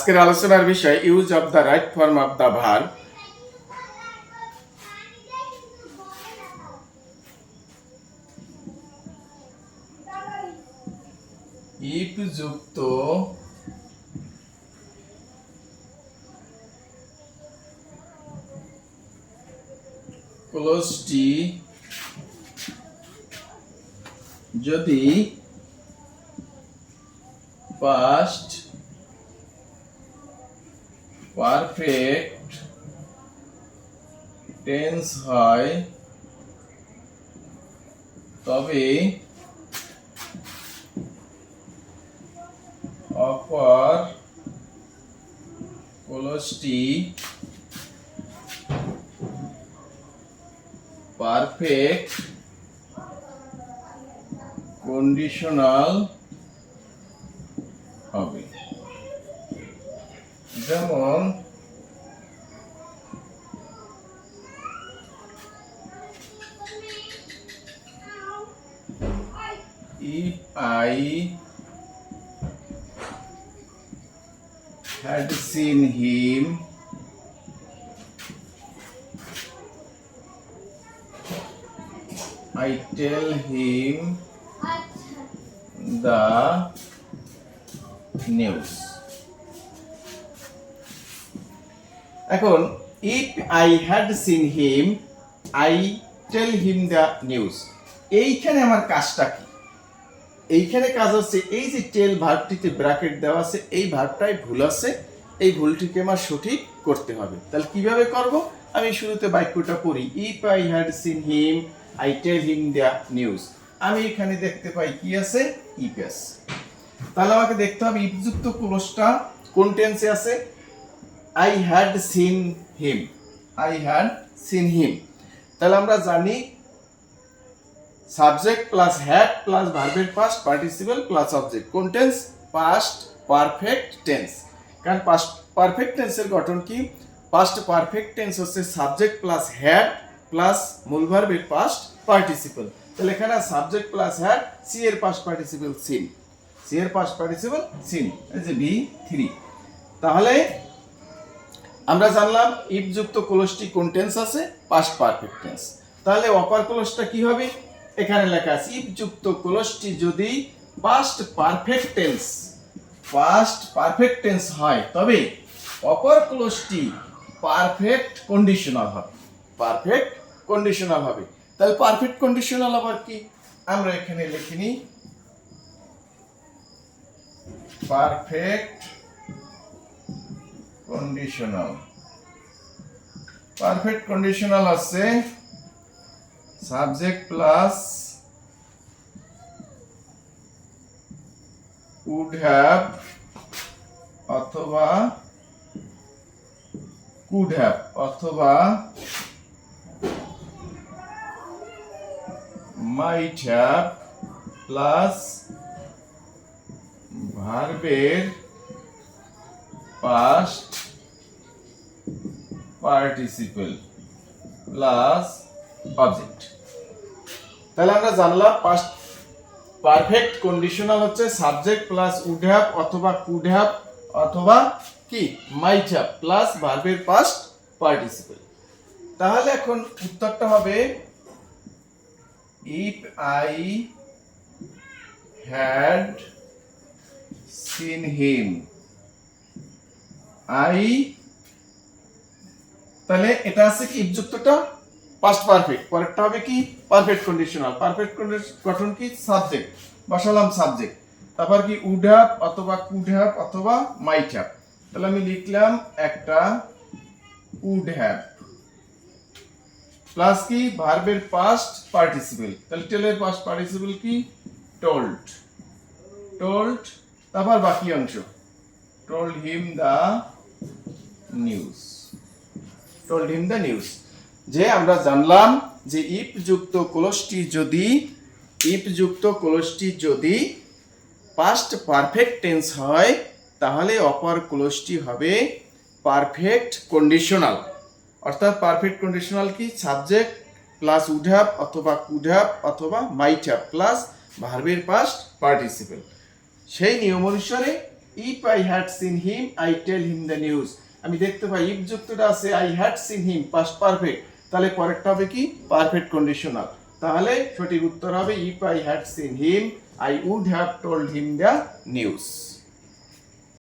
আজকের আলোচনার বিষয় use of the right form of the verb. If যুক্ত ক্লোজটি যদি পাস্ট পারফেক্ট টেন্স হয় তবে অপর ক্লোজটি পারফেক্ট কন্ডিশনাল হবে। যেমন if I had seen him, I tell him the news. এখন if I had seen him, I tell him the news, এইখানে আমার কাজটা কি? এইখানে কাজ হচ্ছে এই যে টেল ভার্বটিতে ব্র্যাকেট দেওয়া আছে, এই ভার্বটাই ভুল আছে, এই ভুলটিকে আমার সঠিক করতে হবে। তাহলে কিভাবে করব? আমি শুরুতে বাক্যটা পড়ি, if I had seen him I tell him the news. আমি এখানে দেখতে পাই কি আছে, ইফ আছে। তাহলে আমাকে দেখতে হবে ইফ যুক্ত ক্লোজটা কোন টেন্সে আছে। I had seen him, I had seen হিম। তাহলে আমরা জানি সাবজেক্ট প্লাস হ্যাড প্লাস ভার্বের পাস্ট পার্টিসিপল প্লাস অবজেক্ট কোন টেন্স? Past perfect tense. কারণ পাস্ট পারফেক্ট টেন্সের গঠন কি? পাস্ট পারফেক্ট টেন্স হচ্ছে সাবজেক্ট প্লাস হ্যাড প্লাস মূল ভার্বের পাস্ট পার্টিসিপল। তাহলে এখানে সাবজেক্ট প্লাস হ্যাড, সি এর পাস্ট পার্টিসিপল সিন, সি এর পাস্ট পার্টিসিপল সিন, এই যে V3। তাহলে আমরা জানলাম ইফ যুক্ত ক্লোজটি কোন টেন্স আছে? Past perfect tense. তাহলে অপার ক্লোজটা কি হবে? এখানে লেখা আছে ইফ যুক্ত ক্লোজটি যদি past perfect tense, past perfect tense হয় তবে অপর ক্লোজটি পারফেক্ট কন্ডিশনাল হবে, পারফেক্ট কন্ডিশনাল হবে। তাহলে পারফেক্ট কন্ডিশনাল আবার কি? আমরা এখানে লিখে নিই পারফেক্ট কন্ডিশনাল। পারফেক্ট কন্ডিশনাল আছে সাবজেক্ট প্লাস would have অথবা could have অথবা might have প্লাস ভার্বের পাস্ট পার্টিসিপল প্লাস অবজেক্ট। তাহলে আমরা জানলাম পাস্ট পারফেক্ট কন্ডিশনাল হচ্ছে সাবজেক্ট প্লাস উড হ্যাভ অথবা কুড হ্যাভ অথবা কি মাইট হ্যাভ প্লাস ভার্বের পাস্ট পার্টিসিপল। তাহলে এখন উত্তরটা হবে if I had seen him I, তাহলে এটা আছে কি ইফ যুক্তটা পাস্ট পারফেক্ট, পরেরটা হবে কি পারফেক্ট কন্ডিশনাল। পারফেক্ট কন্ডিশন গঠন কি? সাবজেক্ট, বসালাম সাবজেক্ট, তারপর কি উড হ্যাভ অথবা কুড হ্যাভ অথবা মাইট হ্যাভ। তাহলে আমি লিখলাম একটা উড হ্যাভ প্লাস কি ভার্বের পাস্ট পার্টিসিপল। তাহলে টেলের পাস্ট পার্টিসিপল কি? টোল্ড, টোল্ড, তারপর বাকি অংশ told him the news, told him the news. যে আমরা জানলাম যে ইফ যুক্ত ক্লোজটি যদি, ইফ যুক্ত ক্লোজটি যদি পাস্ট পারফেক্ট টেন্স হয় তাহলে অপর ক্লোজটি হবে পারফেক্ট কন্ডিশনাল। অর্থাৎ পারফেক্ট কন্ডিশনাল কি? সাবজেক্ট প্লাস উড হ্যাভ অথবা কুড হ্যাভ অথবা মাইট হ্যাভ প্লাস ভার্বের পাস্ট পার্টিসিপল। সেই নিয়ম অনুসারে if I had seen him I tell him the news. আমি দেখতে পাই, ইফ যুক্তটা আছে I had seen him past perfect, তাহলে পরেরটা হবে কি পারফেক্ট কন্ডিশনাল। তাহলে সঠিক উত্তর হবে if I had seen him I would have told him the news.